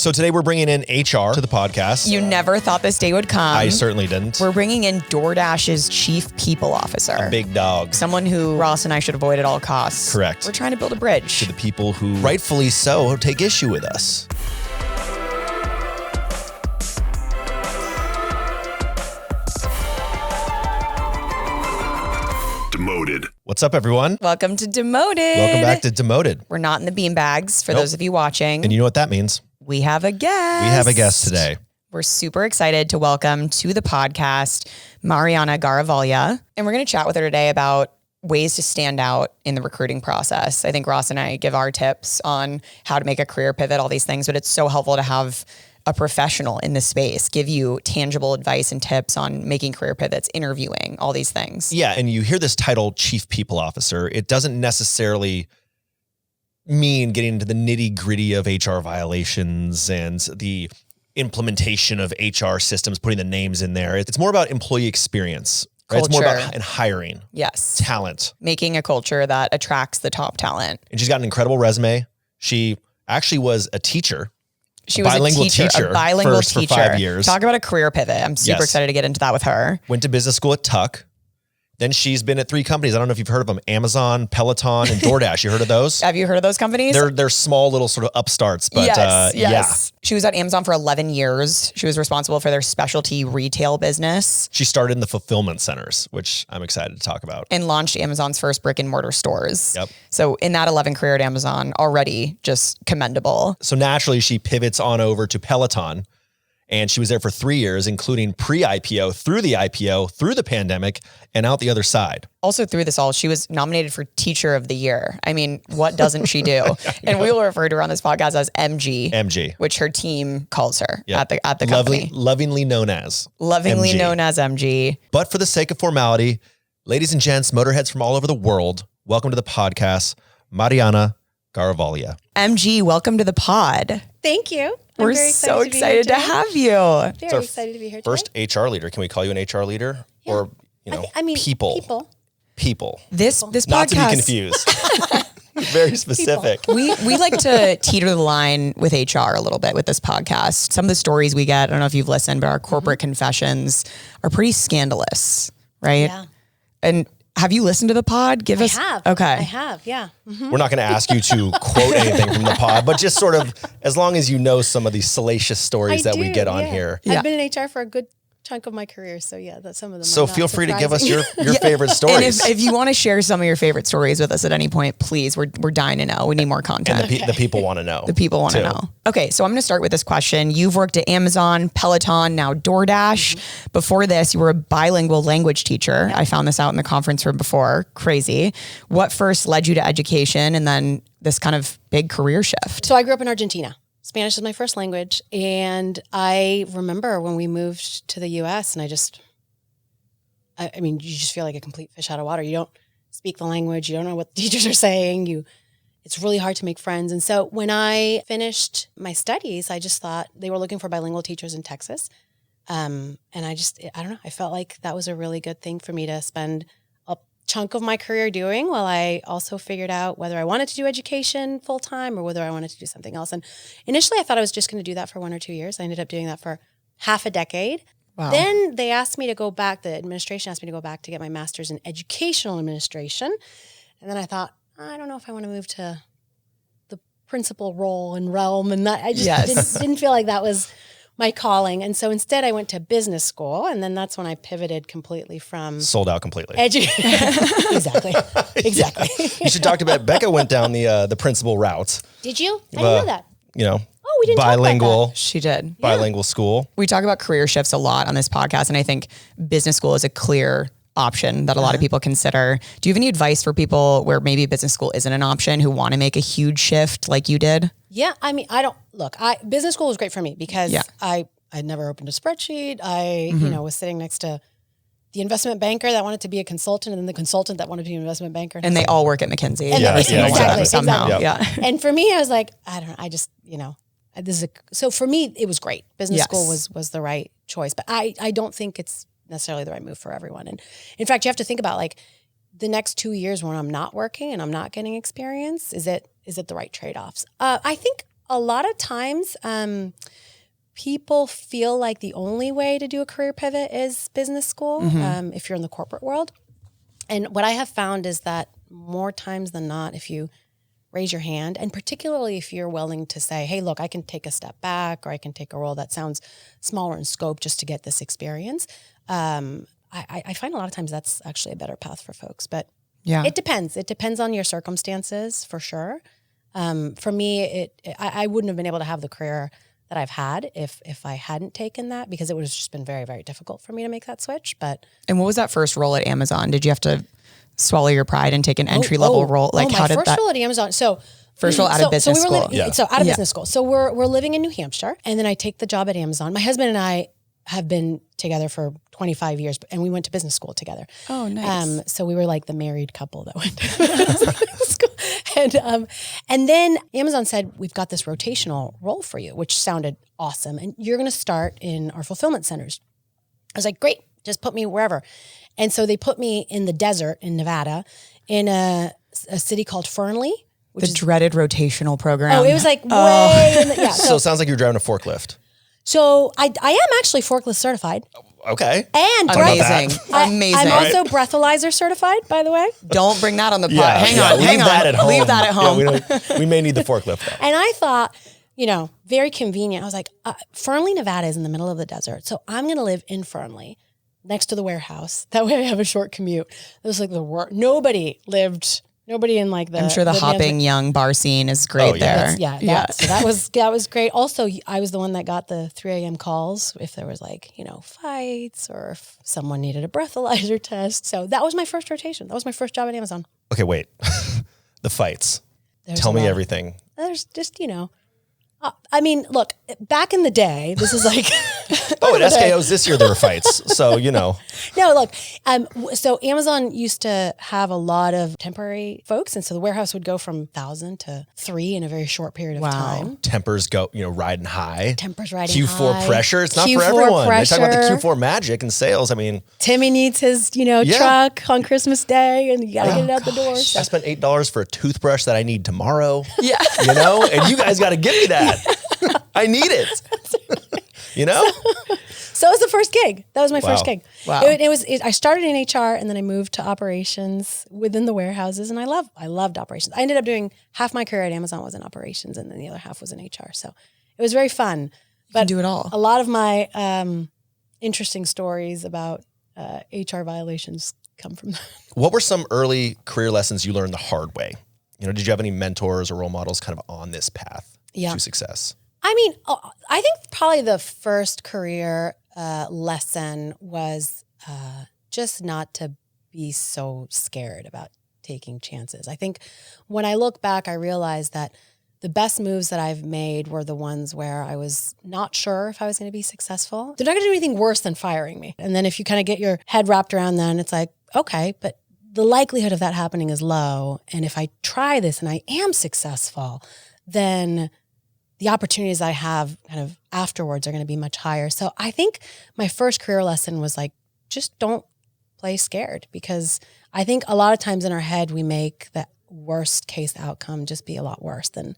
So today we're bringing in HR to the podcast. You never thought this day would come. I certainly didn't. We're bringing in DoorDash's chief people officer. A big dog. Someone who Ross and I should avoid at all costs. Correct. We're trying to build a bridge. To the people who, rightfully so, take issue with us. Demoted. What's up, everyone? Welcome to Demoted. Welcome back to Demoted. We're not in the beanbags for those of you watching. And you know what that means? We have a guest. We have a guest today. We're super excited to welcome to the podcast Mariana Garavaglia. And we're going to chat with her today about ways to stand out in the recruiting process. I think Ross and I give our tips on how to make a career pivot, all these things, but it's so helpful to have a professional in this space give you tangible advice and tips on making career pivots, interviewing, all these things. Yeah, and you hear this title, Chief People Officer. It doesn't necessarily mean getting into the nitty-gritty of HR violations and the implementation of HR systems, putting the names in there. It's more about employee experience. Right? It's more about hiring. Yes. Talent. Making a culture that attracts the top talent. And she's got an incredible resume. She actually was a teacher. She was a bilingual teacher for 5 years. Talk about a career pivot. I'm super excited to get into that with her. Went to business school at Tuck. Then she's been at 3 companies. I don't know if you've heard of them: Amazon, Peloton, and DoorDash. You heard of those? Have you heard of those companies? They're small little sort of upstarts, but yes. yeah. She was at Amazon for 11 years. She was responsible for their specialty retail business. She started in the fulfillment centers, which I'm excited to talk about. And launched Amazon's first brick and mortar stores. Yep. So in that 11 career at Amazon, already just commendable. So naturally she pivots on over to Peloton. And she was there for 3 years, including pre-IPO, through the IPO, through the pandemic, and out the other side. Also through this all, she was nominated for Teacher of the Year. I mean, what doesn't she do? And we will refer to her on this podcast as MG. MG. Which her team calls her at the Lovingly company. known as MG. But for the sake of formality, ladies and gents, motorheads from all over the world, welcome to the podcast, Mariana Garavaglia. MG, welcome to the pod. Thank you. We're so excited to have you. Very excited to be here today. First HR leader. Can we call you an HR leader? Yeah. Or, people. This podcast. Not to be confused. Very specific. We like to teeter the line with HR a little bit with this podcast. Some of the stories we get, I don't know if you've listened, but our corporate confessions are pretty scandalous, right? Yeah. And have you listened to the pod? I have. Okay. I have, yeah. Mm-hmm. We're not going to ask you to quote anything from the pod, but just sort of, as long as you know some of these salacious stories we get on here. I've been in HR for a good chunk of my career, so yeah, that's some of them. So feel free to give us your favorite stories. And if you want to share some of your favorite stories with us at any point, please, we're dying to know. We need more content. And the people want to know. The people want to know. Okay, so I'm going to start with this question. You've worked at Amazon, Peloton, now DoorDash. Mm-hmm. Before this, you were a bilingual language teacher. Yep. I found this out in the conference room before. Crazy. What first led you to education and then this kind of big career shift? So I grew up in Argentina. Spanish is my first language. And I remember when we moved to the US and I mean, you just feel like a complete fish out of water. You don't speak the language. You don't know what the teachers are saying. It's really hard to make friends. And so when I finished my studies, I just thought they were looking for bilingual teachers in Texas. And I don't know, I felt like that was a really good thing for me to spend a chunk of my career doing, while I also figured out whether I wanted to do education full time or whether I wanted to do something else. And initially I thought I was just going to do that for 1 or 2 years. I ended up doing that for half a decade. Wow. Then they asked me to go back, the administration asked me to go back to get my master's in educational administration. And then I thought, I don't know if I want to move to the principal role and realm. And that I just didn't feel like that was my calling. And so instead I went to business school, and then that's when I pivoted completely from... Sold out completely. Exactly. You should talk about, Becca went down the principal route. Did you? I didn't know that. You know, we didn't bilingual. talk about that. She did. Bilingual school. We talk about career shifts a lot on this podcast, and I think business school is a clear option that a lot of people consider. Do you have any advice for people where maybe business school isn't an option, who want to make a huge shift like you did? Yeah, I mean, business school was great for me because I'd never opened a spreadsheet. I, was sitting next to the investment banker that wanted to be a consultant, and then the consultant that wanted to be an investment banker. And they all work at McKinsey. And exactly. Somehow. Yep. Yeah. And for me, I was like, I don't know, so for me, it was great. Business school was the right choice, but I don't think it's necessarily the right move for everyone. And in fact, you have to think about like the next 2 years when I'm not working and I'm not getting experience, is it the right trade-offs? I think a lot of times people feel like the only way to do a career pivot is business school if you're in the corporate world. And what I have found is that more times than not, if you raise your hand, and particularly if you're willing to say, hey, look, I can take a step back, or I can take a role that sounds smaller in scope just to get this experience. I find a lot of times that's actually a better path for folks, but it depends. It depends on your circumstances for sure. For me, I wouldn't have been able to have the career that I've had if I hadn't taken that, because it would have just been very, very difficult for me to make that switch. And what was that first role at Amazon? Did you have to swallow your pride and take an entry level role? Like, how did that? My first role at Amazon. So first role out of business school. So out of business school. So we're living in New Hampshire, and then I take the job at Amazon. My husband and I have been together for 25 years, and we went to business school together. Oh, nice. So we were like the married couple that went to business school. And then Amazon said, we've got this rotational role for you, which sounded awesome. And you're going to start in our fulfillment centers. I was like, great, just put me wherever. And so they put me in the desert in Nevada in a city called Fernley. The dreaded rotational program. Oh, it was like way in the, So it sounds like you're driving a forklift. So I am actually forklift certified. Okay. And amazing. I'm also breathalyzer certified, by the way. Don't bring that on the pod. Hang on. Leave that at home. Leave that at home. We may need the forklift though. And I thought, very convenient. I was like, Fernley, Nevada is in the middle of the desert. So I'm going to live in Fernley next to the warehouse. That way I have a short commute. It was like nobody in like the. I'm sure the hopping young bar scene is great there. So that was great. Also, I was the one that got the 3 a.m. calls if there was like, fights, or if someone needed a breathalyzer test. So that was my first rotation. That was my first job at Amazon. Okay, wait. The fights. Tell me everything. There's just, look, back in the day, this is like. At SKOs this year there were fights. So, No, look, so Amazon used to have a lot of temporary folks. And so the warehouse would go from 1,000 to 3 in a very short period of time. Tempers go, riding high. Tempers riding Q4 high. pressure. It's not Q4 for everyone. Pressure. They talk about the Q4 magic and sales. I mean. Timmy needs his, truck on Christmas Day, and you got to get it out the door. So. I spent $8 for a toothbrush that I need tomorrow. Yeah. And you guys got to give me that. I need it. So it was the first gig. That was my first gig. Wow. I started in HR, and then I moved to operations within the warehouses, and I loved operations. I ended up doing half my career at Amazon was in operations, and then the other half was in HR. So it was very fun. But you can do it all. A lot of my interesting stories about HR violations come from that. What were some early career lessons you learned the hard way? Did you have any mentors or role models kind of on this path to success? I think probably the first career lesson was just not to be so scared about taking chances. I think when I look back, I realized that the best moves that I've made were the ones where I was not sure if I was going to be successful. They're not going to do anything worse than firing me. And then if you kind of get your head wrapped around that, it's like, okay, but the likelihood of that happening is low. And if I try this and I am successful, then the opportunities I have kind of afterwards are going to be much higher. So I think my first career lesson was like, just don't play scared, because I think a lot of times in our head, we make the worst case outcome just be a lot worse than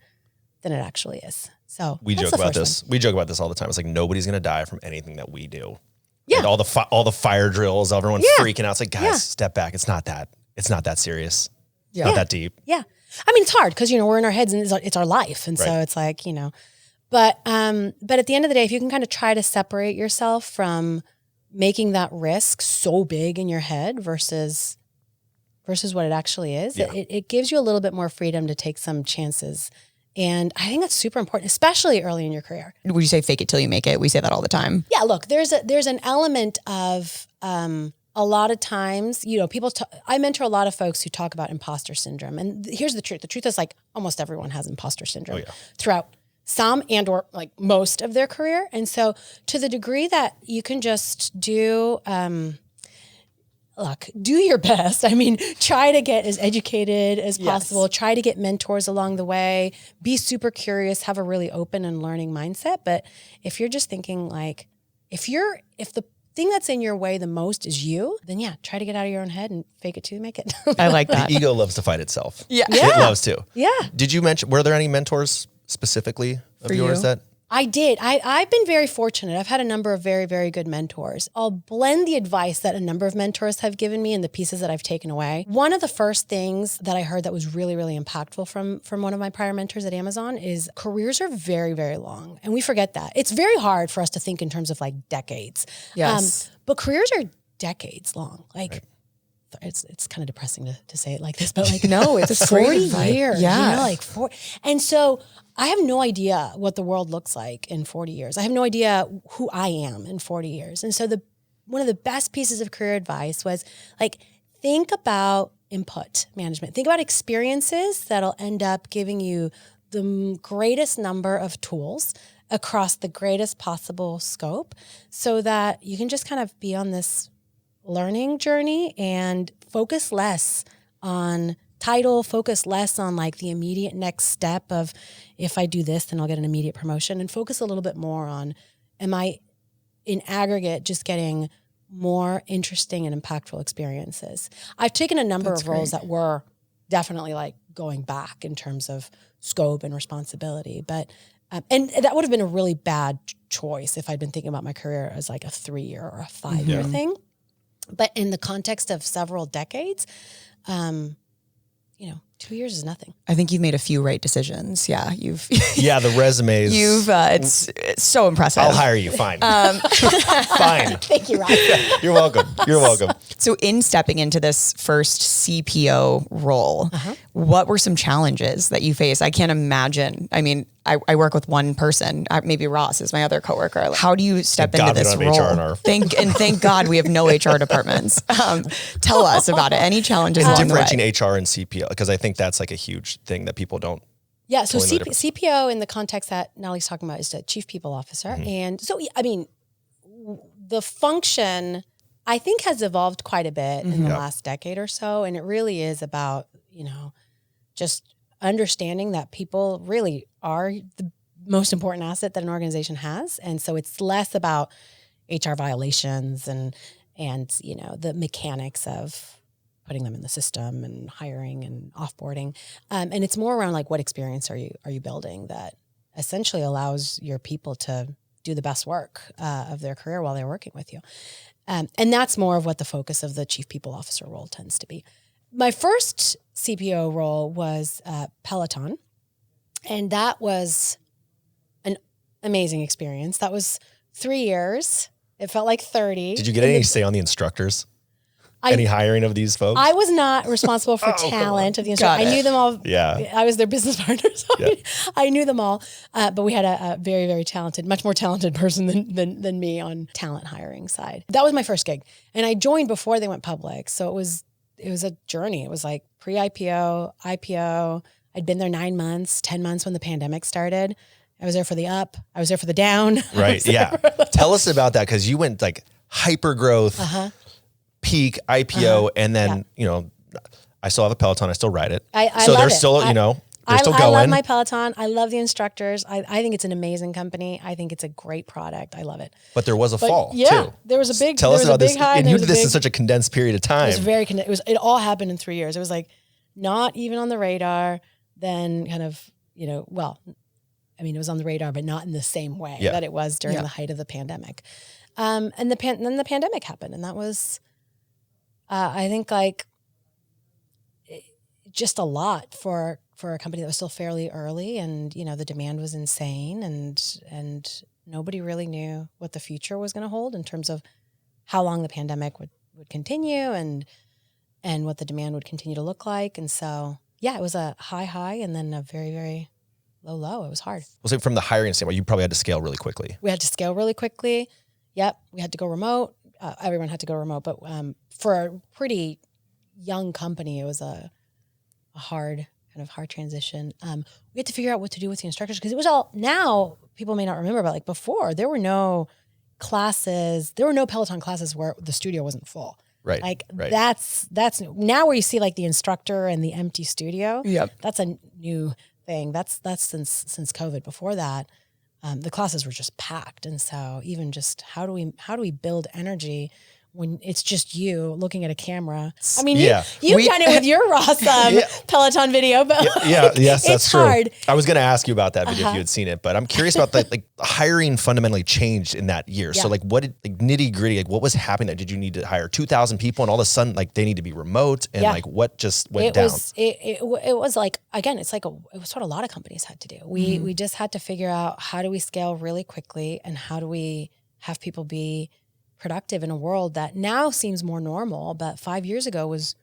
it actually is. So we joke about this. We joke about this all the time. It's like, nobody's going to die from anything that we do. Yeah. And all the fire drills, everyone freaking out. It's like, guys, step back. It's not that serious. It's not that deep. Yeah. It's hard because, we're in our heads and it's our life. And so it's like, but at the end of the day, if you can kind of try to separate yourself from making that risk so big in your head versus what it actually is, it gives you a little bit more freedom to take some chances. And I think that's super important, especially early in your career. Would you say fake it till you make it? We say that all the time. Yeah, look, there's an element of a lot of times, I mentor a lot of folks who talk about imposter syndrome. And here's the truth. The truth is like almost everyone has imposter syndrome throughout some and or like most of their career. And so to the degree that you can just do your best. Try to get as educated as possible. Try to get mentors along the way. Be super curious. Have a really open and learning mindset. But if you're just thinking like, if the thing that's in your way the most is you, then try to get out of your own head and fake it till you make it. I like that. The ego loves to fight itself. Yeah. It loves to. Yeah. Did you mention, were there any mentors specifically of For yours you? that? I did. I've been very fortunate. I've had a number of very, very good mentors. I'll blend the advice that a number of mentors have given me and the pieces that I've taken away. One of the first things that I heard that was really, really impactful from one of my prior mentors at Amazon is careers are very, very long. And we forget that. It's very hard for us to think in terms of like decades. Yes. But careers are decades long. Like, it's kind of depressing to say it like this, but like, No, it's 40 advice. years, Yeah. you know, like 40. And so I have no idea what the world looks like in 40 years. I have no idea who I am in 40 years. And so one of the best pieces of career advice was like, think about input management. Think about experiences that'll end up giving you the greatest number of tools across the greatest possible scope so that you can just kind of be on this learning journey and focus less on title, focus less on like the immediate next step of if I do this, then I'll get an immediate promotion, and focus a little bit more on, am I in aggregate just getting more interesting and impactful experiences? I've taken a number of roles that were definitely like going back in terms of scope and responsibility, but and that would have been a really bad choice if I'd been thinking about my career as like a 3-year or a 5-year thing. But in the context of several decades, 2 years is nothing. I think you've made a few right decisions. Yeah, Yeah, the resumes. it's so impressive. I'll hire you. Fine. Fine. Thank you, Rob. You're welcome. You're welcome. So in stepping into this first CPO role, what were some challenges that you faced? I can't imagine. I mean, I work with one person, maybe Ross is my other coworker. How do you step Thank into God we this don't have role? HR in our- Thank God we have no HR departments. Tell us about it. Any challenges along the way? Differentiating HR and CPO, because I think that's like a huge thing that people don't. Yeah, so Totally different. CPO in the context that Natalie's talking about is the Chief People Officer. And so, I mean, the function, I think, has evolved quite a bit in the last decade or so. And it really is about, just understanding that people really are the most important asset that an organization has. And so it's less about HR violations and the mechanics of putting them in the system and hiring and offboarding. And it's more around like, what experience are you building that essentially allows your people to do the best work of their career while they're working with you. And that's more of what the focus of the Chief People Officer role tends to be. My first CPO role was Peloton, and that was an amazing experience. That was 3 years. It felt like 30. Did you get any say on the instructors? Any hiring of these folks? I was not responsible for talent of the instructors. I knew them all. Yeah. I was their business partner, so I knew them all. But we had a very, very talented, much more talented person than me on talent hiring side. That was my first gig. And I joined before they went public. So it was a journey. It was like pre-IPO, IPO. I'd been there 9 months, 10 months when the pandemic started. I was there for the up. I was there for the down. Right. Yeah. Tell us about that, because you went like hyper growth, peak IPO, and then, I still have a Peloton. I still ride it. I so love they're it. still, they're still going. I love my Peloton. I love the instructors. I think it's an amazing company. I think it's a great product. I love it. But there was a fall Yeah, too. there was a big. Tell us about this. High, and you did this in such a condensed period of time. It was very. It all happened in 3 years. It was like not even on the radar. Then kind of it was on the radar, but not in the same way that it was during the height of the pandemic. And then the pandemic happened, and that was, I think, like just a lot for a company that was still fairly early, and the demand was insane, and nobody really knew what the future was going to hold in terms of how long the pandemic would continue and what the demand would continue to look like. And so, it was a high and then a very, very low. It was hard. Well, so from the hiring standpoint, you probably had to scale really quickly. We had to scale really quickly. Yep. We had to go remote. Everyone had to go remote, but for a pretty young company, it was a hard transition. We had to figure out what to do with the instructors, because it was all, now people may not remember, but like before, there were no classes, there were no Peloton classes where the studio wasn't full. Right. Like right. that's now where you see like the instructor and the empty studio. Yep. That's a new thing. That's since COVID. Before that, the classes were just packed. And so even just how do we build energy when it's just you looking at a camera. I mean, Yeah. you've done it with your awesome Peloton video, but Yes, that's true. hard. I was going to ask you about that video if you had seen it, but I'm curious about like hiring fundamentally changed in that year. So like what did like nitty gritty, like what was happening? Did you need to hire 2,000 people and all of a sudden like they need to be remote and like what just went down? It was like, again, it was what a lot of companies had to do. We just had to figure out how do we scale really quickly and how do we have people be productive in a world that now seems more normal, but 5 years ago was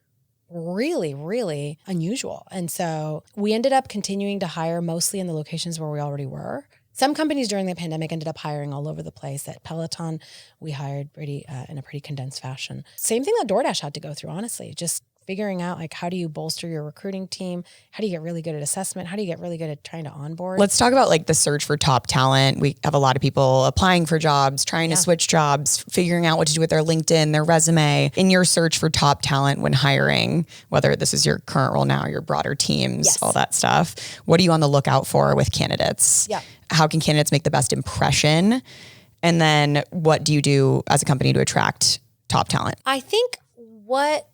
really, really unusual. And so we ended up continuing to hire mostly in the locations where we already were. Some companies during the pandemic ended up hiring all over the place. At Peloton, we hired in a pretty condensed fashion. Same thing that DoorDash had to go through, honestly, just figuring out like how do you bolster your recruiting team? How do you get really good at assessment? How do you get really good at trying to onboard? Let's talk about like the search for top talent. We have a lot of people applying for jobs, trying to switch jobs, figuring out what to do with their LinkedIn, their resume. In your search for top talent when hiring, whether this is your current role now, your broader teams, all that stuff, what are you on the lookout for with candidates? Yeah. How can candidates make the best impression? And then what do you do as a company to attract top talent? I think what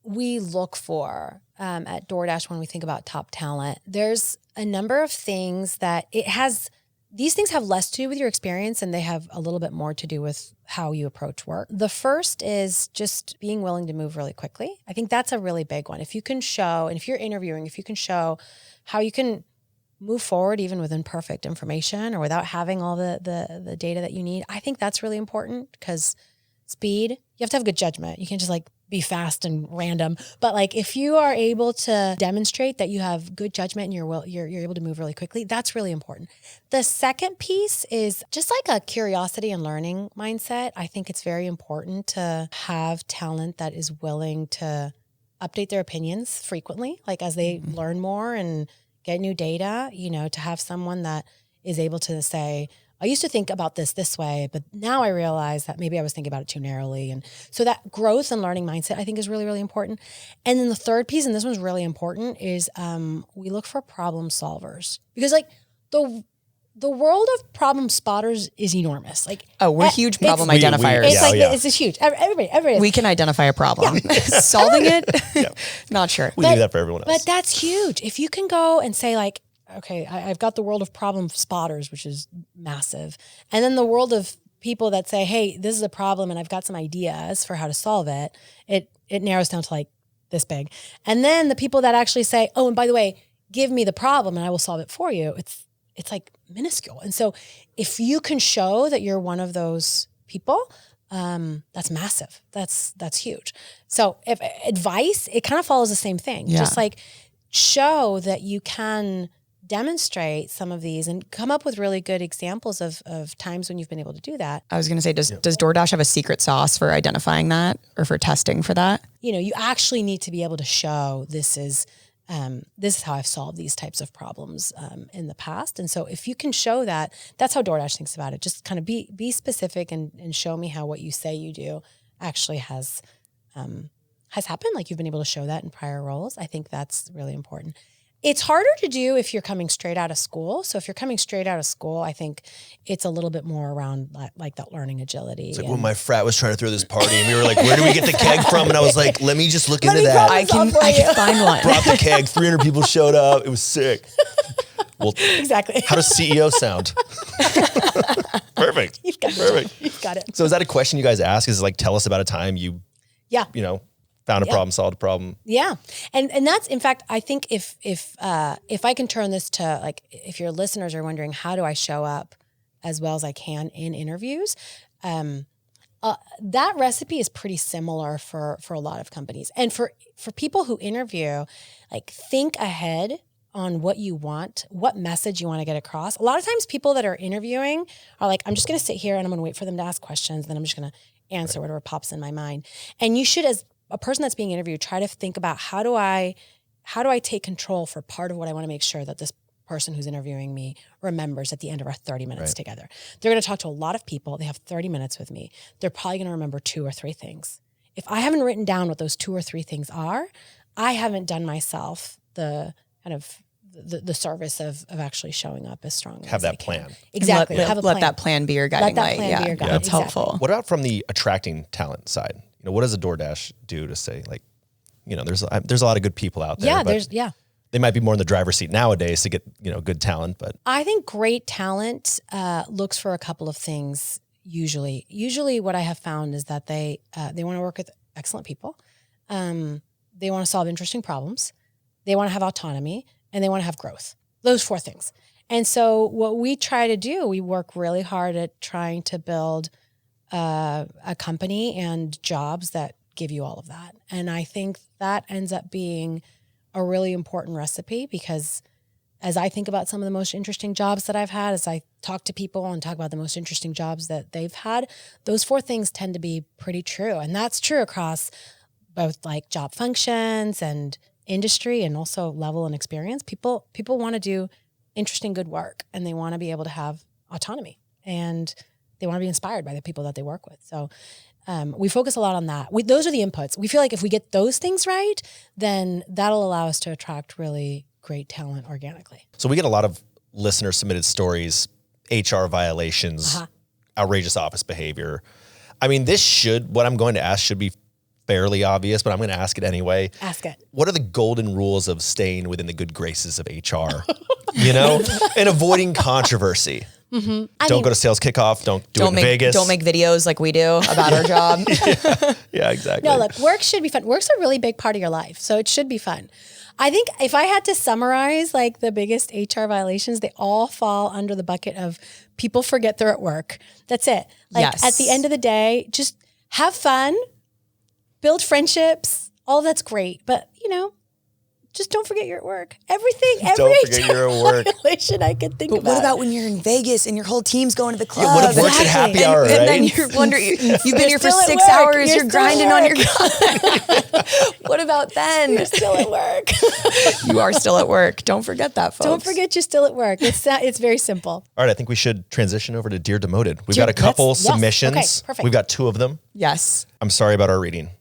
we look for at DoorDash when we think about top talent, there's a number of things that these things have less to do with your experience and they have a little bit more to do with how you approach work. The first is just being willing to move really quickly. I think that's a really big one. If you can show, and if you're interviewing, if you can show how you can move forward even with imperfect information or without having all the data that you need, I think that's really important because speed, you have to have good judgment. You can't just like be fast and random. But like if you are able to demonstrate that you have good judgment and you're able to move really quickly, that's really important. The second piece is just like a curiosity and learning mindset. I think it's very important to have talent that is willing to update their opinions frequently, like as they learn more and get new data, to have someone that is able to say, I used to think about this way, but now I realize that maybe I was thinking about it too narrowly. And so that growth and learning mindset, I think, is really, really important. And then the third piece, and this one's really important, is we look for problem solvers. Because like the world of problem spotters is enormous. Like, we're huge problem identifiers. It's just huge. Everybody. We can identify a problem. Solving it, not sure. We do that for everyone else. But that's huge. If you can go and say like, okay, I've got the world of problem spotters, which is massive. And then the world of people that say, hey, this is a problem and I've got some ideas for how to solve it. It narrows down to like this big. And then the people that actually say, oh, and by the way, give me the problem and I will solve it for you. It's like minuscule. And so if you can show that you're one of those people, that's massive. That's huge. So if advice, it kind of follows the same thing. Yeah. Just like show that you can demonstrate some of these and come up with really good examples of times when you've been able to do that. I was going to say, does DoorDash have a secret sauce for identifying that or for testing for that? You actually need to be able to show this is how I've solved these types of problems in the past. And so if you can show that, that's how DoorDash thinks about it. Just kind of be specific and show me how what you say you do actually has happened. Like you've been able to show that in prior roles. I think that's really important. It's harder to do if you're coming straight out of school. So if you're coming straight out of school, I think it's a little bit more around like that learning agility. It's like when my frat was trying to throw this party and we were like, where do we get the keg from? And I was like, let me just look into that. I can find one. Brought the keg, 300 people showed up. It was sick. Well, exactly. How does CEO sound? Perfect. You've got it. So is that a question you guys ask? Is like, tell us about a time you found a problem, solved a problem. Yeah. And that's, in fact, I think if I can turn this to like, if your listeners are wondering, how do I show up as well as I can in interviews? That recipe is pretty similar for a lot of companies. And for people who interview, like think ahead on what you want, what message you want to get across. A lot of times people that are interviewing are like, I'm just going to sit here and I'm going to wait for them to ask questions. And then I'm just going to answer whatever pops in my mind. And you should, as a person that's being interviewed, try to think about how do I take control for part of what I want to make sure that this person who's interviewing me remembers at the end of our 30 minutes together. They're going to talk to a lot of people. They have 30 minutes with me. They're probably going to remember 2 or 3 things. If I haven't written down what those 2 or 3 things are, I haven't done myself the kind of the service of actually showing up as strong Have as that they can. plan. Exactly. Let, have a let plan. that plan be your guiding that light. plan Yeah, be your guide. that's Exactly. helpful. What about from the attracting talent side? What does a DoorDash do to say, like, there's a lot of good people out there. Yeah, but they might be more in the driver's seat nowadays to get, good talent. But I think great talent looks for a couple of things. Usually what I have found is that they want to work with excellent people. They want to solve interesting problems. They want to have autonomy, and they want to have growth. Those 4 things. And so what we try to do, we work really hard at trying to build a company and jobs that give you all of that. And I think that ends up being a really important recipe, because as I think about some of the most interesting jobs that I've had, as I talk to people and talk about the most interesting jobs that they've had, those 4 things tend to be pretty true. And that's true across both like job functions and industry, and also level and experience. People want to do interesting, good work, and they want to be able to have autonomy, and they want to be inspired by the people that they work with. So we focus a lot on that. Those are the inputs. We feel like if we get those things right, then that'll allow us to attract really great talent organically. So we get a lot of listener submitted stories, HR violations, outrageous office behavior. I mean, what I'm going to ask should be fairly obvious, but I'm going to ask it anyway. Ask it. What are the golden rules of staying within the good graces of HR, and avoiding controversy? Don't go to sales kickoff. Don't it in Vegas. Don't make videos like we do about our job. Yeah, exactly. No, look, work should be fun. Work's a really big part of your life, so it should be fun. I think if I had to summarize like the biggest HR violations, they all fall under the bucket of people forget they're at work. That's it. Like at the end of the day, just have fun, build friendships. All that's great, but just don't forget you're at work. Every Don't forget you're at work. violation I could think But about. what about when you're in Vegas and your whole team's going to the club? What if work's at happy hour, right? And then you're wondering, you've been here for still at 6 work. hours, You're you're still grinding at on your gun. What about then? You're still at work. You are still at work. Don't forget that, folks. Don't forget you're still at work. It's very simple. All right, I think we should transition over to Dear Demoted. We've got a couple submissions. Okay, perfect. We've got 2 of them. Yes. I'm sorry about our reading.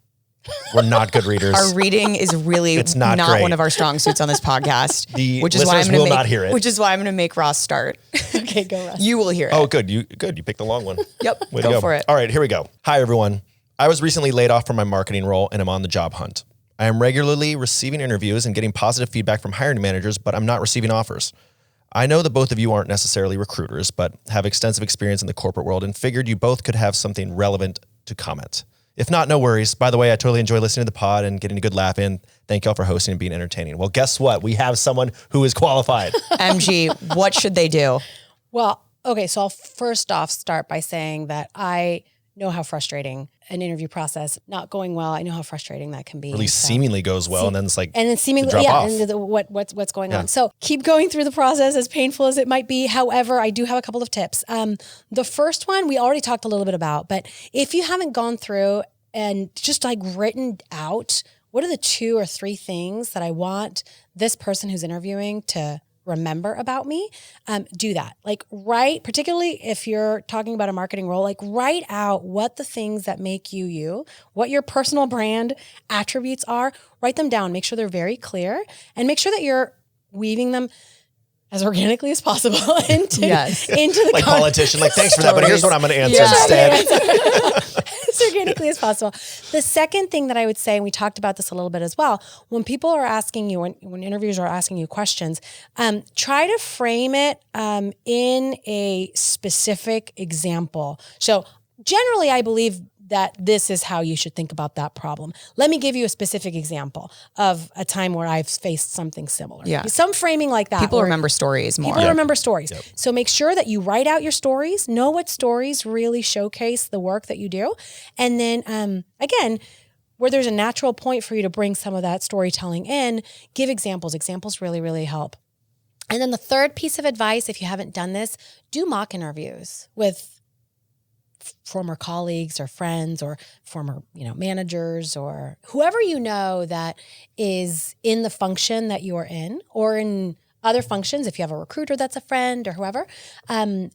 We're not good readers. Our reading is really It's not great. one of our strong suits on this podcast. The which is why listeners I'm gonna will not hear it. Which is why I'm going to make Ross start. Okay, go Russ. You will hear it. Oh, good. You picked the long one. Yep. Way to Go for it. All right, here we go. Hi, everyone. I was recently laid off from my marketing role, and I'm on the job hunt. I am regularly receiving interviews and getting positive feedback from hiring managers, but I'm not receiving offers. I know that both of you aren't necessarily recruiters, but have extensive experience in the corporate world and figured you both could have something relevant to comment. If not, no worries. By the way, I totally enjoy listening to the pod and getting a good laugh in. Thank y'all for hosting and being entertaining. Well, guess what? We have someone who is qualified. MG, what should they do? Well, okay, so I'll first off start by saying that I know how frustrating an interview process not going well. I know how frustrating that can be. Or at least seemingly goes well, and then it's like, and then seemingly, drop off. and what's going on. So keep going through the process, as painful as it might be. However, I do have a couple of tips. The first one we already talked a little bit about, but if you haven't gone through and just like written out, what are the 2 or 3 things that I want this person who's interviewing to remember about me, do that. Like write, particularly if you're talking about a marketing role, like write out what the things that make you you, what your personal brand attributes are, write them down, make sure they're very clear, and make sure that you're weaving them as organically as possible into the like politician, like thanks for that, but here's what I'm going to answer instead. As organically as possible. The second thing that I would say, and we talked about this a little bit as well, when people are asking you, when interviewers are asking you questions, try to frame it in a specific example. So generally, I believe that this is how you should think about that problem. Let me give you a specific example of a time where I've faced something similar. Yeah. Some framing like that. People remember stories more. People remember stories. Yep. So make sure that you write out your stories, know what stories really showcase the work that you do. And then, again, where there's a natural point for you to bring some of that storytelling in, give examples. Examples really, really help. And then the third piece of advice, if you haven't done this, do mock interviews with former colleagues or friends or former, managers or whoever you know that is in the function that you're in, or in other functions, if you have a recruiter that's a friend or whoever,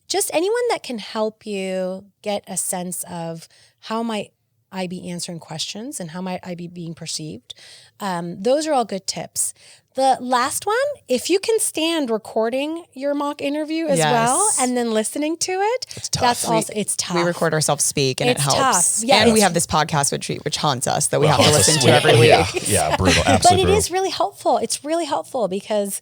just anyone that can help you get a sense of how might I be answering questions and how might I be being perceived. Those are all good tips. The last one, if you can stand recording your mock interview as well and then listening to it, it's tough. That's also, it's tough. We record ourselves speak and It's it helps. tough. Yeah, and we have this podcast which haunts us that we have to listen to every week. Yeah, brutal. Absolutely But it brutal. is really helpful. It's really helpful because,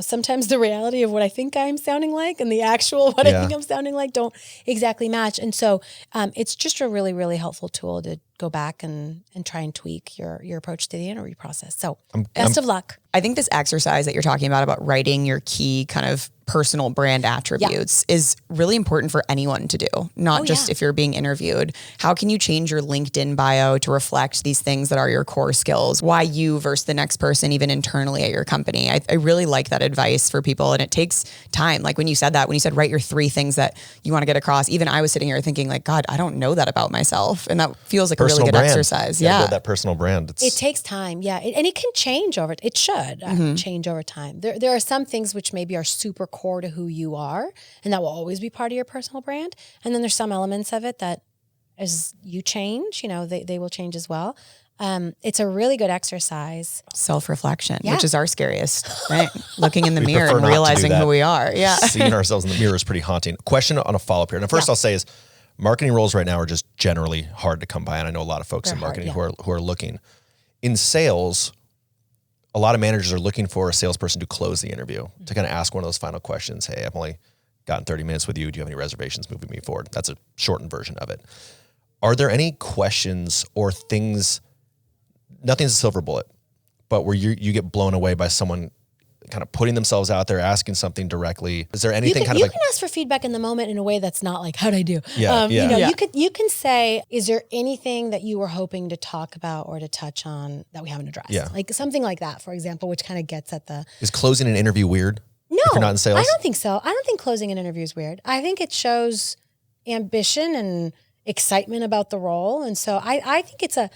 sometimes the reality of what I think I'm sounding like and the actual what I think I'm sounding like don't exactly match. And so it's just a really, really helpful tool to go back and try and tweak your approach to the interview process. So best of luck. I think this exercise that you're talking about writing your key kind of personal brand attributes is really important for anyone to do, not just if you're being interviewed. How can you change your LinkedIn bio to reflect these things that are your core skills? Why you versus the next person, even internally at your company? I really like that advice for people, and it takes time. Like when you said write your 3 things that you want to get across, even I was sitting here thinking like, God, I don't know that about myself. And that feels like personal a really good exercise. Yeah. Build that personal brand. It takes time. Yeah. And it can change it should change over time. There are some things which maybe are super core to who you are, and that will always be part of your personal brand. And then there's some elements of it that as you change, they will change as well. It's a really good exercise. Self-reflection, which is our scariest thing. Looking in the mirror and realizing who we are. Yeah. Seeing ourselves in the mirror is pretty haunting. Question on a follow-up here. Now, first I'll say is marketing roles right now are just generally hard to come by. And I know a lot of folks in marketing who are looking. In sales, a lot of managers are looking for a salesperson to close the interview, to kind of ask one of those final questions. Hey, I've only gotten 30 minutes with you. Do you have any reservations moving me forward? That's a shortened version of it. Are there any questions or things, nothing's a silver bullet, but where you get blown away by someone kind of putting themselves out there, asking something directly? Is there anything you can ask for feedback in the moment in a way that's not like, how'd I do? You can say, is there anything that you were hoping to talk about or to touch on that we haven't addressed? Yeah. Like something like that, for example, which kind of gets at the... Is closing an interview weird? No, if you're not in sales? I don't think so. I don't think closing an interview is weird. I think it shows ambition and excitement about the role. And so I think it's a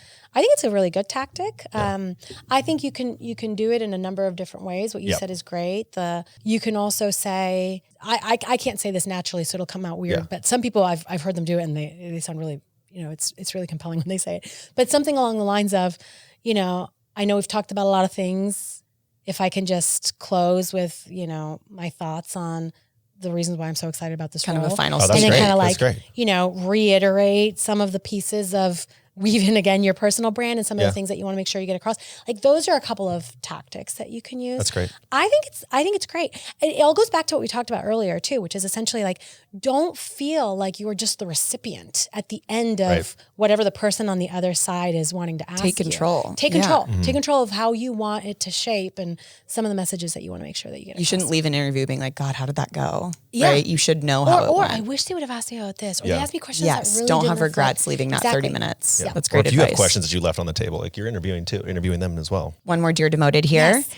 really good tactic. I think you can do it in a number of different ways. What you said is great. You can also say, I can't say this naturally, so it'll come out weird, but some people I've heard them do it and they sound really, it's really compelling when they say it, but something along the lines of, I know we've talked about a lot of things. If I can just close with, my thoughts on the reasons why I'm so excited about this role. Kind of a final and then kind of like, reiterate some of the pieces of weaving again your personal brand and some of the things that you want to make sure you get across. Like those are a couple of tactics that you can use. That's great. I think it's great. It all goes back to what we talked about earlier too, which is essentially like, don't feel like you are just the recipient at the end of whatever the person on the other side is wanting to ask you. Take control. Take control. Mm-hmm. Take control of how you want it to shape and some of the messages that you want to make sure that you get across. You shouldn't leave an interview being like, God, how did that go? Yeah. Right? You should know how it went. I wish they would have asked me about this. Or they asked me questions that really don't didn't have regrets reflect. leaving that 30 minutes. Yeah. That's great if advice. you have questions that you left on the table, like you're interviewing them as well. One more Dear Demoted here. Yes.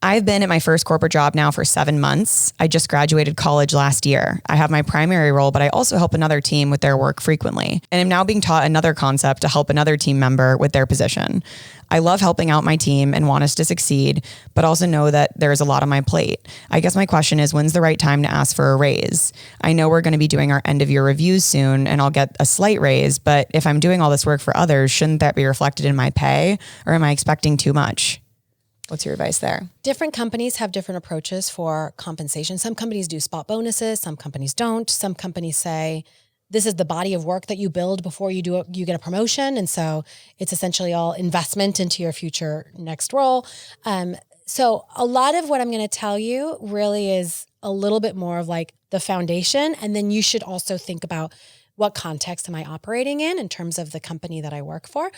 I've been at my first corporate job now for 7 months. I just graduated college last year. I have my primary role, but I also help another team with their work frequently. And I'm now being taught another concept to help another team member with their position. I love helping out my team and want us to succeed, but also know that there's a lot on my plate. I guess my question is, when's the right time to ask for a raise? I know we're going to be doing our end of year reviews soon and I'll get a slight raise, but if I'm doing all this work for others, shouldn't that be reflected in my pay, or am I expecting too much? What's your advice there? Different companies have different approaches for compensation. Some companies do spot bonuses. Some companies don't. Some companies say, this is the body of work that you build before you get a promotion. And so it's essentially all investment into your future next role. So a lot of what I'm going to tell you really is a little bit more of like the foundation. And then you should also think about, what context am I operating in terms of the company that I work for?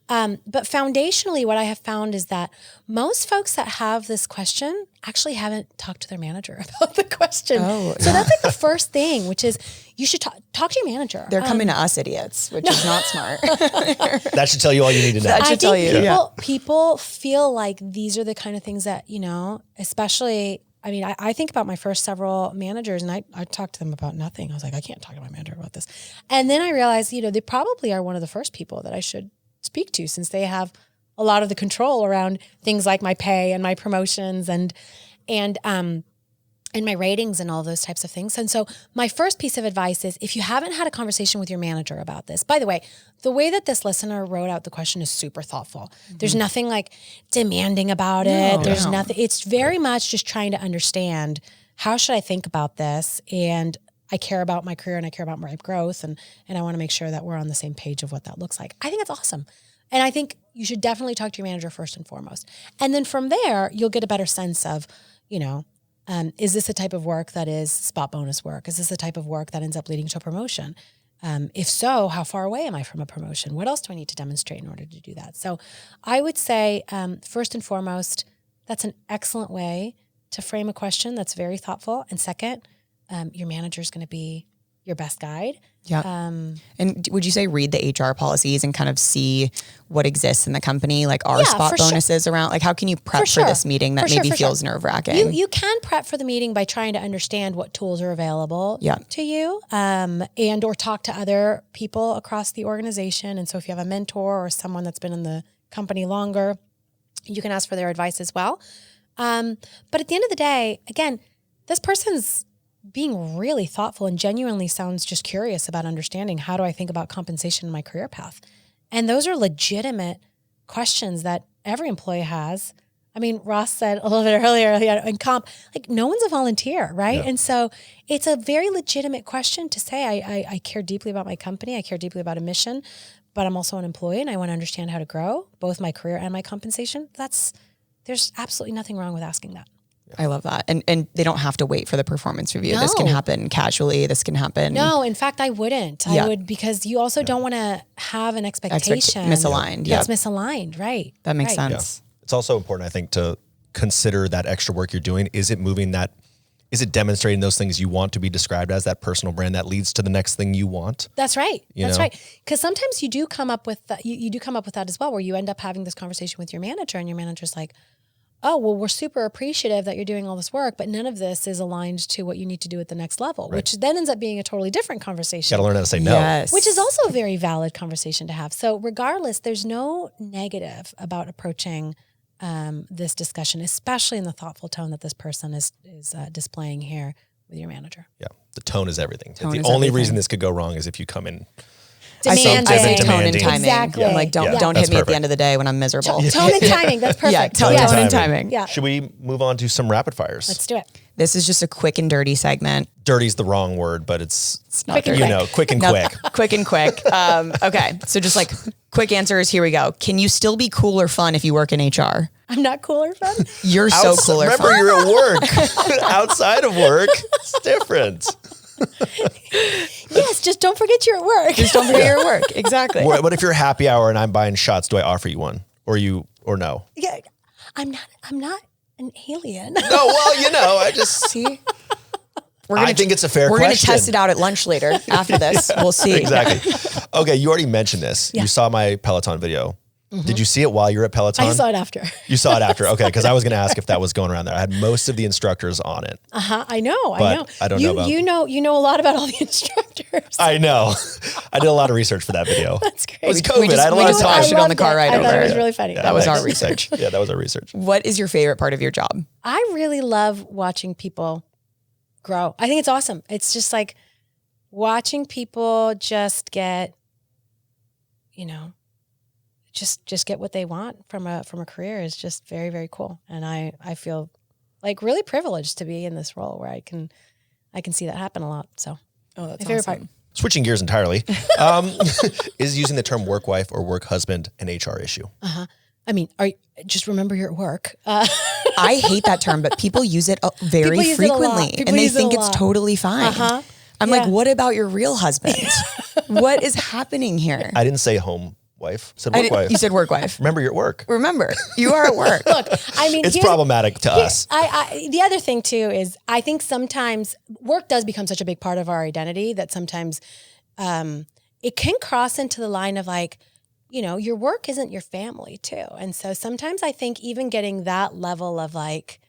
But foundationally, what I have found is that most folks that have this question actually haven't talked to their manager about the question. So that's like the first thing, which is you should talk to your manager. They're coming to us idiots, which is not smart. That should tell you all you need to know. That should tell you. People feel like these are the kind of things that, especially... I mean, I think about my first several managers and I talked to them about nothing. I was like, I can't talk to my manager about this. And then I realized, they probably are one of the first people that I should speak to, since they have a lot of the control around things like my pay and my promotions. And and my ratings and all those types of things. And so my first piece of advice is if you haven't had a conversation with your manager about this, by the way, the way that this listener wrote out the question is super thoughtful. There's nothing like demanding about it. There's nothing. It's very much just trying to understand, how should I think about this? And I care about my career and I care about my growth. And I want to make sure that we're on the same page of what that looks like. I think it's awesome. And I think you should definitely talk to your manager first and foremost. And then from there, you'll get a better sense of, is this a type of work that is spot bonus work? Is this the type of work that ends up leading to a promotion? If so, how far away am I from a promotion? What else do I need to demonstrate in order to do that? So I would say, first and foremost, that's an excellent way to frame a question that's very thoughtful. And second, your manager is going to be your best guide. Yeah. And would you say read the HR policies and kind of see what exists in the company? Like, are spot bonuses around? Like, how can you prep for this meeting that maybe feels nerve-wracking? You can prep for the meeting by trying to understand what tools are available to you, and or talk to other people across the organization. And so if you have a mentor or someone that's been in the company longer, you can ask for their advice as well. But at the end of the day, again, this person's being really thoughtful and genuinely sounds just curious about understanding, how do I think about compensation in my career path? And those are legitimate questions that every employee has. I mean, Ross said a little bit earlier in comp, like, no one's a volunteer, right? Yeah. And so it's a very legitimate question to say, I care deeply about my company. I care deeply about a mission, but I'm also an employee and I want to understand how to grow both my career and my compensation. There's absolutely nothing wrong with asking that. I love that. And they don't have to wait for the performance review. No. This can happen casually. This can happen. No, in fact, I wouldn't. I would, because you also don't want to have an expectation. Misaligned. That's misaligned, right. That makes sense. Yeah. It's also important, I think, to consider that extra work you're doing. Is it demonstrating those things you want to be described as, that personal brand that leads to the next thing you want? That's right. That's right. Because sometimes you do come up with that. You do come up with that as well, where you end up having this conversation with your manager and your manager's like, oh, well, we're super appreciative that you're doing all this work, but none of this is aligned to what you need to do at the next level, which then ends up being a totally different conversation. Got to learn how to say no. Yes. Which is also a very valid conversation to have. So regardless, there's no negative about approaching this discussion, especially in the thoughtful tone that this person is displaying here with your manager. Yeah, the tone is everything. The only reason this could go wrong is if you come in demanding. I say tone and timing. Exactly. I'm like, don't hit me at the end of the day when I'm miserable. Tone and timing. That's perfect. Yeah, tone and timing. Yeah. Should we move on to some rapid fires? Let's do it. This is just a quick and dirty segment. Dirty's the wrong word, but it's not dirty. Quick and quick. Quick and quick. Okay, so just like quick answers. Here we go. Can you still be cool or fun if you work in HR? I'm not cool or fun. You're so cool or fun. Remember, you're at work. Outside of work, it's different. Yes, just don't forget you're at work. Just don't forget you're at work. Exactly. What if you're happy hour and I'm buying shots? Do I offer you one, or no? Yeah, I'm not an alien. No, well, I just see. I think it's a fair question. We're going to test it out at lunch later. After this, we'll see. Exactly. Okay, you already mentioned this. Yeah. You saw my Peloton video. Mm-hmm. Did you see it while you were at Peloton? I saw it after. You saw it after. Okay, because I was going to ask if that was going around there. I had most of the instructors on it. I know. I don't know about you know a lot about all the instructors. I know. I did a lot of research for that video. That's great. It was COVID. I had a lot of time. Watched it on the car ride over. I thought it was really funny. That was our research. Yeah, that was our research. What is your favorite part of your job? I really love watching people grow. I think it's awesome. It's just like watching people just get, just get what they want from a career is just very, very cool. And I feel like really privileged to be in this role where I can see that happen a lot. So that's my favorite part. Switching gears entirely, is using the term work wife or work husband an HR issue? I mean, just remember you're at work. I hate that term, but people use it very frequently and they think it's totally fine. I'm like, what about your real husband? What is happening here? I didn't say home wife. I said work wife. You said work wife. Remember, you're at work. Remember, you are at work. Look, I mean, it's problematic to us. The other thing too is I think sometimes work does become such a big part of our identity that sometimes it can cross into the line of like, your work isn't your family too. And so sometimes I think even getting that level of like,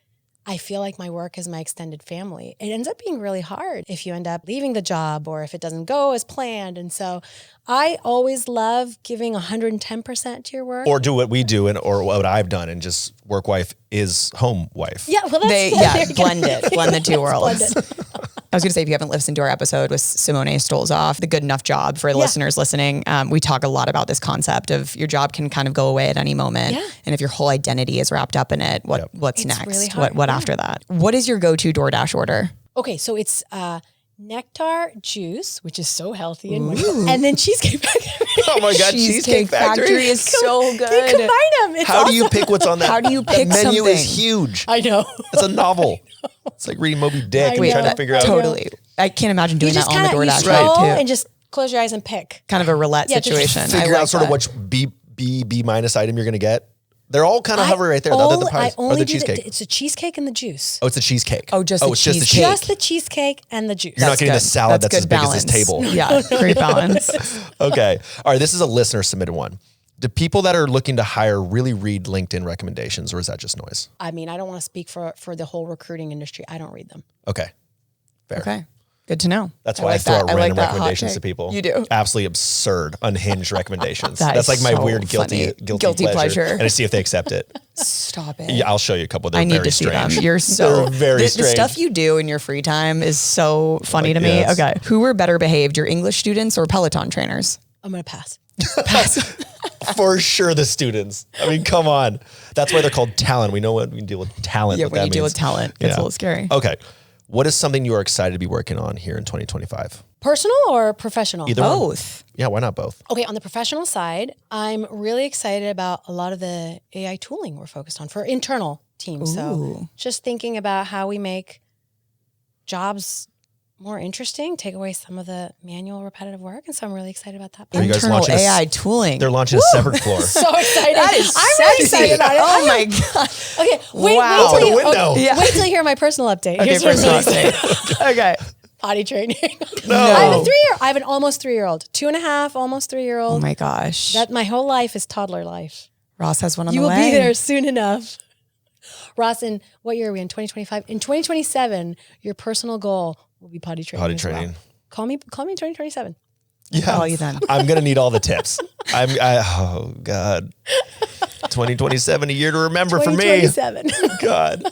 I feel like my work is my extended family. It ends up being really hard if you end up leaving the job or if it doesn't go as planned. And so I always love giving 110% to your work. Or do what we do or what I've done and just work wife is home wife. Yeah, well, that's blend the two worlds. blend I was going to say, if you haven't listened to our episode with Simone Stolzoff, The Good Enough Job, for the listeners listening, we talk a lot about this concept of your job can kind of go away at any moment. Yeah. And if your whole identity is wrapped up in it, what's It's next? really hard. What after that? What is your go-to DoorDash order? Okay, so it's nectar juice, which is so healthy and wonderful, and then Cheesecake Factory. Oh my God, Cheesecake Factory is so good. You combine them. It's How do you awesome. pick what's on that? How do you pick that menu something? is huge. I know. It's a novel. It's like reading Moby Dick and I trying know. to figure out. Totally. I can't imagine doing You that just on the kind of DoorDash scroll site too. and just close your eyes and pick. Kind of a roulette Yeah, just situation. Figure I like out sort of that. which B minus item you're going to get. They're all kind of hover right there. Other than the pies or the cheesecake. It's a cheesecake and the juice. Oh, it's the cheesecake. Oh, just the it's just the cheesecake. Just the cheesecake and the juice. You're not getting the good. salad that's as good big balance. as this table. Yeah, great balance. Okay. All right. This is a listener submitted one. Do people that are looking to hire really read LinkedIn recommendations, or is that just noise? I mean, I don't want to speak for the whole recruiting industry. I don't read them. Okay. Fair. Okay. Good to know. That's why I throw out I like random that hot recommendations take. to people. You do. Absolutely absurd, unhinged recommendations. That That's is like my so weird guilty pleasure. And I see if they accept it. Stop it. Yeah, I'll show you a couple. They're I need very to see strange. them. You're so They're very the strange. stuff you do in your free time is so funny to me. yes. Okay. Who were better behaved, your English students or Peloton trainers? I'm going to pass. For sure, the students. I mean, come on. That's why they're called talent. We know what we deal with talent. Yeah, what when that you deal means. with talent, it's a little scary. Okay. What is something you are excited to be working on here in 2025? Personal or professional? Either one. Both. Yeah, why not both? Okay, on the professional side, I'm really excited about a lot of the AI tooling we're focused on for internal teams. Ooh. So just thinking about how we make jobs more interesting, take away some of the manual repetitive work. And so I'm really excited about that. Are you guys Internal launching AI tooling. They're launching a separate floor. So excited. That is I'm really sexy. excited about it. Oh my God. Okay, wait, Wow. wait till Open you, the window. okay, Yeah. wait till you hear my personal update. Okay, Here's what I'm first really off, excited. okay. Potty training. No. I have an almost 3-year-old, 2.5, almost 3-year-old. Oh my gosh. That my whole life is toddler life. Ross has one on You the will way. be there soon enough. Ross, in what year are we in? 2025. In 2027, your personal goal will be potty training. Potty as well. training. Call me in 2027. Yeah. Call you then. I'm going to need all the tips. Oh, God. 2027, a year to remember for me. 2027. God.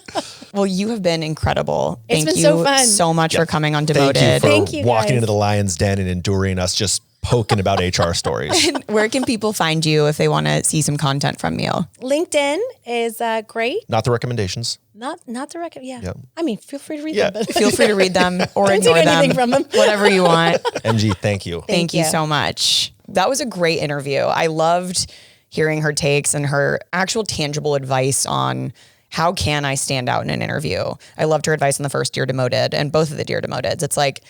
Well, you have been incredible. It's Thank been you so fun. so much for coming on Thank you Demoted. for Thank you, walking guys. into the lion's den and enduring us just poking about HR stories. Where can people find you if they want to see some content from you? LinkedIn is great. Not the recommendations. Not the record. Yeah. Yeah. I mean, feel free to read Yeah. them. Feel free to read them or Don't ignore take them. anything from them. Whatever you want. MG, thank you. Thank you you. so much. That was a great interview. I loved hearing her takes and her actual tangible advice on how can I stand out in an interview. I loved her advice on the first Dear Demoted and both of the Dear Demoteds. It's like,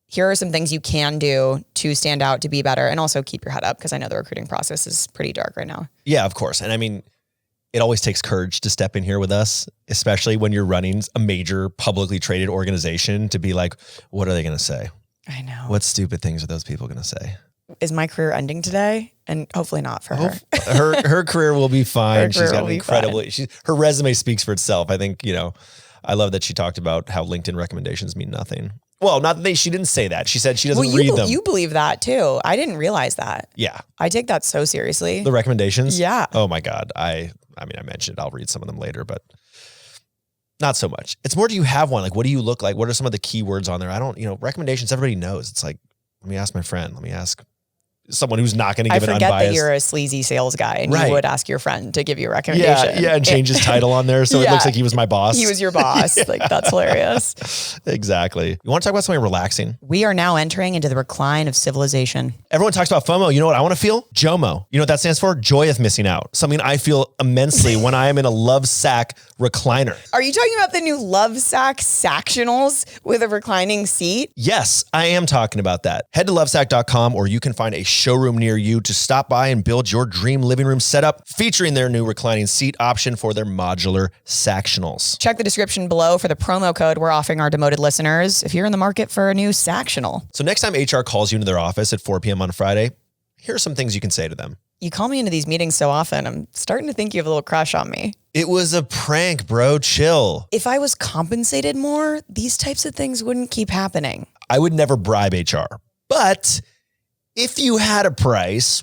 here are some things you can do to stand out, to be better, and also keep your head up because I know the recruiting process is pretty dark right now. Yeah, of course. And I mean, it always takes courage to step in here with us, especially when you're running a major publicly traded organization, to be like, what are they going to say? I know. What stupid things are those people going to say? Is my career ending today? And hopefully not for her. Her career will be fine. Her She's career got will an be incredibly, her resume speaks for itself. I think, I love that she talked about how LinkedIn recommendations mean nothing. Well, not that she didn't say that. She said she doesn't read them. You believe that too. I didn't realize that. Yeah. I take that so seriously. The recommendations? Yeah. Oh my God. I mentioned it. I'll read some of them later, but not so much. It's more, do you have one? Like, what do you look like? What are some of the keywords on there? I don't, recommendations, everybody knows. It's like, let me ask my friend. Let me ask someone who's not going to I give an forget unbiased. that you're a sleazy sales guy and Right. you would ask your friend to give you a recommendation. Yeah, and change his title on there so it Yeah. looks like he was my boss. He was your boss. Like, that's hilarious. Exactly. You want to talk about something relaxing? We are now entering into the recline of civilization. Everyone talks about FOMO. You know what I want to feel? JOMO. You know what that stands for? Joy of missing out. Something I feel immensely when I am in a love sack recliner. Are you talking about the new Love Sack Sactionals with a reclining seat? Yes, I am talking about that. Head to lovesack.com or you can find a showroom near you to stop by and build your dream living room setup featuring their new reclining seat option for their modular Sactionals. Check the description below for the promo code we're offering our Demoted listeners if you're in the market for a new Sactional. So next time HR calls you into their office at 4 p.m. on Friday, here are some things you can say to them. You call me into these meetings so often. I'm starting to think you have a little crush on me. It was a prank, bro. Chill. If I was compensated more, these types of things wouldn't keep happening. I would never bribe HR. But if you had a price,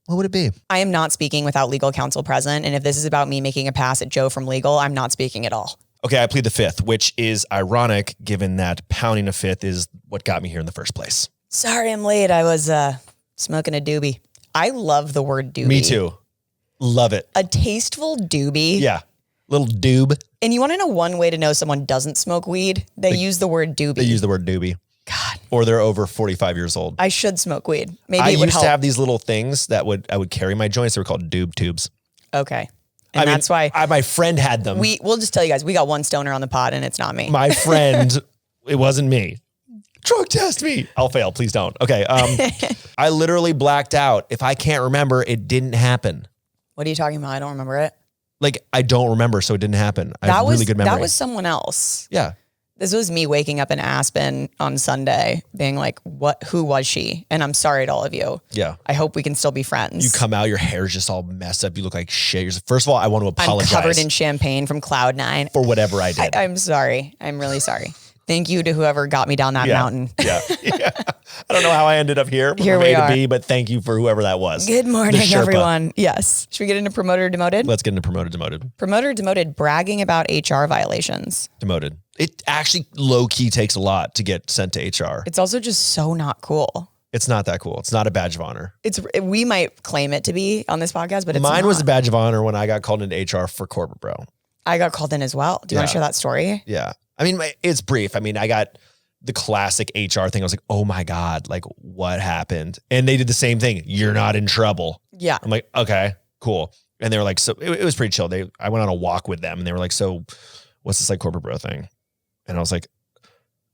what would it be? I am not speaking without legal counsel present. And if this is about me making a pass at Joe from legal, I'm not speaking at all. Okay, I plead the fifth, which is ironic given that pounding a fifth is what got me here in the first place. Sorry I'm late. I was smoking a doobie. I love the word doobie. Me too. Love it. A tasteful doobie. Yeah. Little doob. And you want to know one way to know someone doesn't smoke weed? They use the word doobie. They use the word doobie. God. Or they're over 45 years old. I should smoke weed. Maybe I it would used help. to have these little things that I would carry my joints. They were called doob tubes. Okay. And that's why my friend had them. we'll just tell you guys, we got one stoner on the pod and it's not me. My friend, it wasn't me. Drug test me. I'll fail. Please don't. Okay. I literally blacked out. If I can't remember, it didn't happen. What are you talking about? I don't remember it. Like, I don't remember, so it didn't happen. I have really good memory. That was someone else. Yeah. This was me waking up in Aspen on Sunday being like, who was she? And I'm sorry to all of you. Yeah. I hope we can still be friends. You come out, your hair's just all messed up. You look like shit. First of all, I want to I'm apologize. covered in champagne from Cloud9. For whatever I did. I'm sorry. I'm really sorry. Thank you to whoever got me down that mountain. Yeah. I don't know how I ended up here Here from we A to are. B, but thank you for whoever that was. Good morning, The Sherpa. everyone. Yes. Should we get into promoted or demoted? Let's get into promoted, demoted. Promoted or demoted, bragging about HR violations. Demoted. It actually low key takes a lot to get sent to HR. It's also just so not cool. It's not that cool. It's not a badge of honor. We might claim it to be on this podcast, but it's Mine not. was a badge of honor when I got called into HR for corporate bro. I got called in as well. Do you want to share that story? Yeah. I mean, it's brief. I mean, I got the classic HR thing. I was like, oh my God, like what happened? And they did the same thing. You're not in trouble. Yeah. I'm like, okay, cool. And they were like, so it was pretty chill. I went on a walk with them and they were like, so what's this like corporate bro thing? And I was like,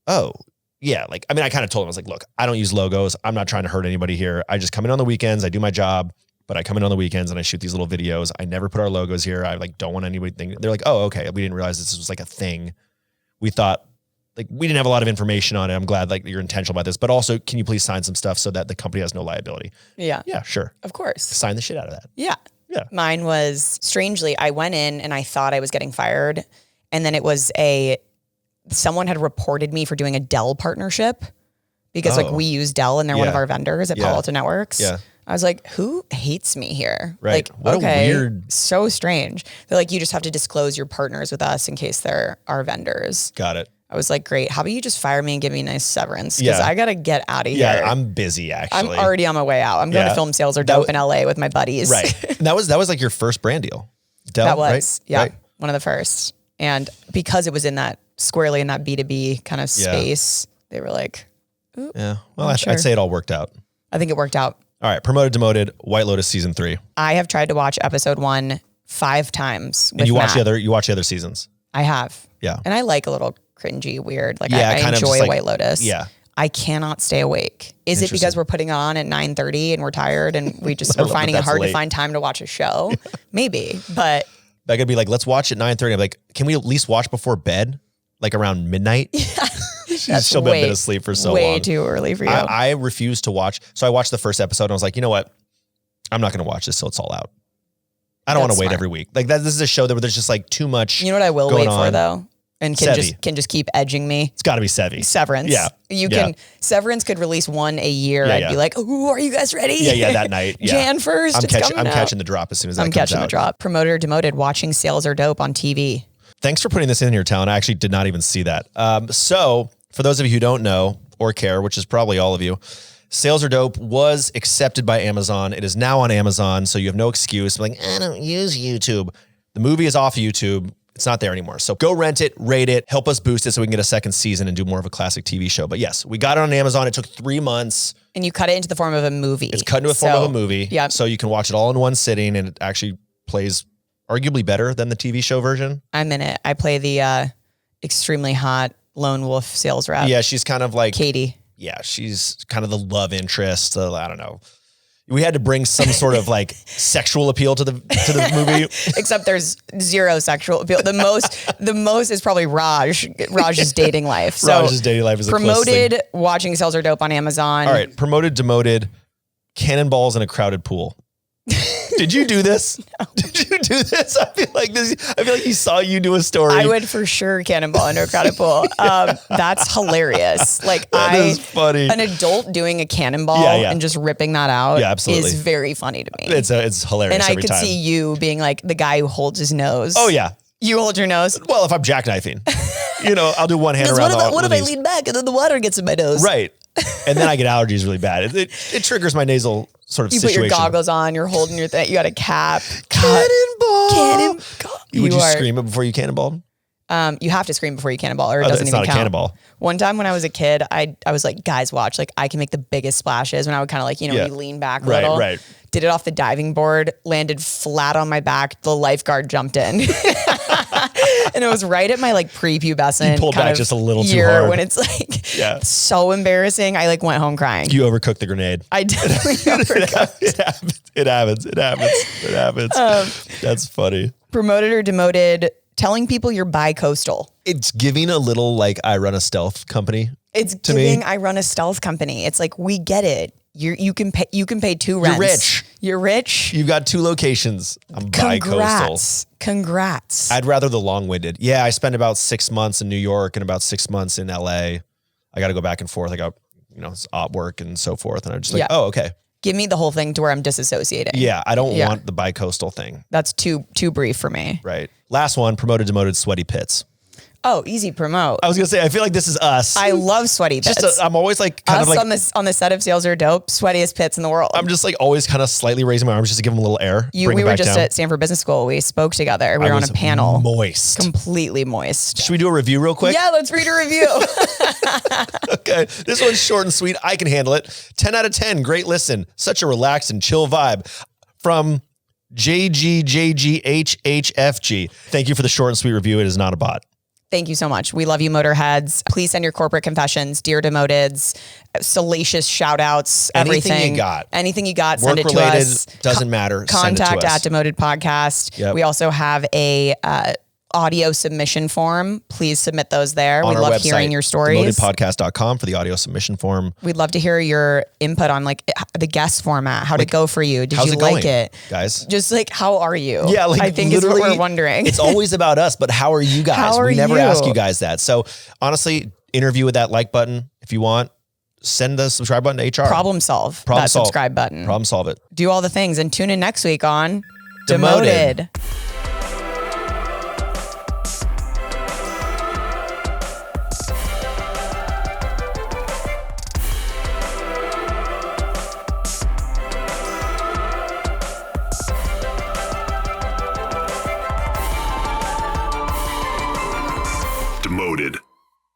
oh yeah. Like, I mean, I kind of told them, I was like, look, I don't use logos. I'm not trying to hurt anybody here. I just come in on the weekends. I do my job, but I come in on the weekends and I shoot these little videos. I never put our logos here. I like, don't want anybody to think. They're like, oh, okay. We didn't realize this was like a thing. We thought, like, we didn't have a lot of information on it. I'm glad like you're intentional about this, but also can you please sign some stuff so that the company has no liability? Yeah. Yeah, sure. Of course. Sign the shit out of that. Yeah. Yeah. Mine was, strangely, I went in and I thought I was getting fired. And then it was someone had reported me for doing a Dell partnership because like we use Dell and they're one of our vendors at Palo Alto Networks. Yeah. I was like, who hates me here? Right. Like, What a weird- so strange. They're like, you just have to disclose your partners with us in case they're our vendors. Got it. I was like, great. How about you just fire me and give me a nice severance? Because I got to get out of here. Yeah, I'm busy actually. I'm already on my way out. I'm going to film Sales or Dope in LA with my buddies. Right. And that was like your first brand deal. Dell, That was, right? yeah, Right. one of the first. And because it was in that squarely in that B2B kind of space, they were like, Yeah. Well, I'd say it all worked out. I think it worked out. All right. Promoted, demoted, White Lotus season 3. I have tried to watch episode 1 5 times. With And you watch Matt. you watch the other seasons. I have. Yeah. And I like a little cringy, weird. Like Yeah, I kind of enjoy just like- White Lotus. Yeah. I cannot stay awake. Is it because we're putting on at 9:30 and we're tired and we're love finding that it hard that's to find time to watch a show? Maybe, but Becca would be like, let's watch at 9:30. I'm like, can we at least watch before bed? Like around midnight? She'll be been asleep for so long. Way too early for you. I refuse to watch. So I watched the first episode and I was like, you know what? I'm not going to watch this till it's all out. I don't want to wait every week. Like this is a show that there's just like too much. You know what I will wait for though? And Sevi. can just keep edging me. It's got to be Sevi. Severance. Yeah. Severance could release one a year. I'd be like, "Ooh, are you guys ready?" Yeah, that night. Yeah. Jan 1st. I'm catching the drop as soon as that I'm comes catching out. the drop. Promoted or demoted, watching Sales or Dope on TV. Thanks for putting this in here, Talon. I actually did not even see that. So for those of you who don't know or care, which is probably all of you, Sales or Dope was accepted by Amazon. It is now on Amazon, so you have no excuse. Like, I don't use YouTube. The movie is off YouTube. It's not there anymore. So go rent it, rate it, help us boost it so we can get a second season and do more of a classic TV show. But yes, we got it on Amazon. It took 3 months. And you cut it into the form of a movie. It's cut into a form of a movie. Yeah. So you can watch it all in one sitting and it actually plays arguably better than the TV show version. I'm in it. I play the extremely hot lone wolf sales rep. Yeah, she's kind of like Katie. Yeah, she's kind of the love interest. I don't know. We had to bring some sort of like sexual appeal to the movie. Except there's zero sexual appeal. The most is probably Raj's dating life. So Raj's dating life is promoted. Watching Sales or Dope on Amazon. All right, promoted, demoted, cannonballs in a crowded pool. Did you do this? No. Did you do this? I feel like he saw you do a story. I would for sure cannonball into a crowded pool. That's hilarious. Like that is funny. An adult doing a cannonball and just ripping that out is very funny to me. It's hilarious. And I could time. see you being like the guy who holds his nose. Oh yeah. You hold your nose? Well, if I'm jackknifing, I'll do one hand around what if I lean back and then the water gets in my nose? Right. And then I get allergies really bad. It triggers my nasal sort of situation. You put your goggles on, you're holding your thing, you got a cap. Cannonball. Would you scream it before you cannonballed? You have to scream before you cannonball or it doesn't even count. It's not a cannonball. One time when I was a kid, I was like, guys, watch, like I can make the biggest splashes when I would kind of like, when you lean back a little. Right. Did it off the diving board, landed flat on my back. The lifeguard jumped in. And it was right at my like prepubescent. You pulled back just a little too year hard. When it's like so embarrassing. I like went home crying. You overcooked the grenade. I definitely overcooked. It happens. That's funny. Promoted or demoted, telling people you're bi-coastal. It's giving a little like I run a stealth company. It's giving I run a stealth company. It's like, we get it. You can pay 2 rents. You're rich. You've got 2 locations. I'm bi-coastal. Congrats. I'd rather the long-winded. Yeah, I spent about 6 months in New York and about 6 months in LA. I got to go back and forth. I got, it's op work and so forth. And I'm just like, oh, okay. Give me the whole thing to where I'm disassociating. Yeah, I don't want the bi-coastal thing. That's too brief for me. Right. Last one, promoted, demoted, sweaty pits. Oh, easy promote. I was going to say, I feel like this is us. I love sweaty pits. I'm always like kind of like on the set of Sales Are Dope, sweatiest pits in the world. I'm just like always kind of slightly raising my arms just to give them a little air. We were just at Stanford Business School. We spoke together. We were on a panel. Moist. Completely moist. Should we do a review real quick? Yeah, let's read a review. Okay. This one's short and sweet. I can handle it. 10 out of 10. Great listen. Such a relaxed and chill vibe. From JGJGHHFG. Thank you for the short and sweet review. It is not a bot. Thank you so much. We love you, Motorheads. Please send your corporate confessions, dear Demoteds, salacious shout outs, everything. Anything you got, send it to us. Doesn't matter. Contact at Demoted Podcast. Yep. We also have a audio submission form. Please submit those there. We love hearing your stories. DemotedPodcast.com for the audio submission form. We'd love to hear your input on like the guest format. How'd it go for you? Did you like it? Guys? Just like, how are you? Yeah, like I think is what we're wondering. It's always about us, but how are you guys? We never ask you guys that. So honestly, interview with that like button. If you want, send the subscribe button to HR. Problem solve. Subscribe button. Problem solve it. Do all the things and tune in next week on Demoted. Demoted.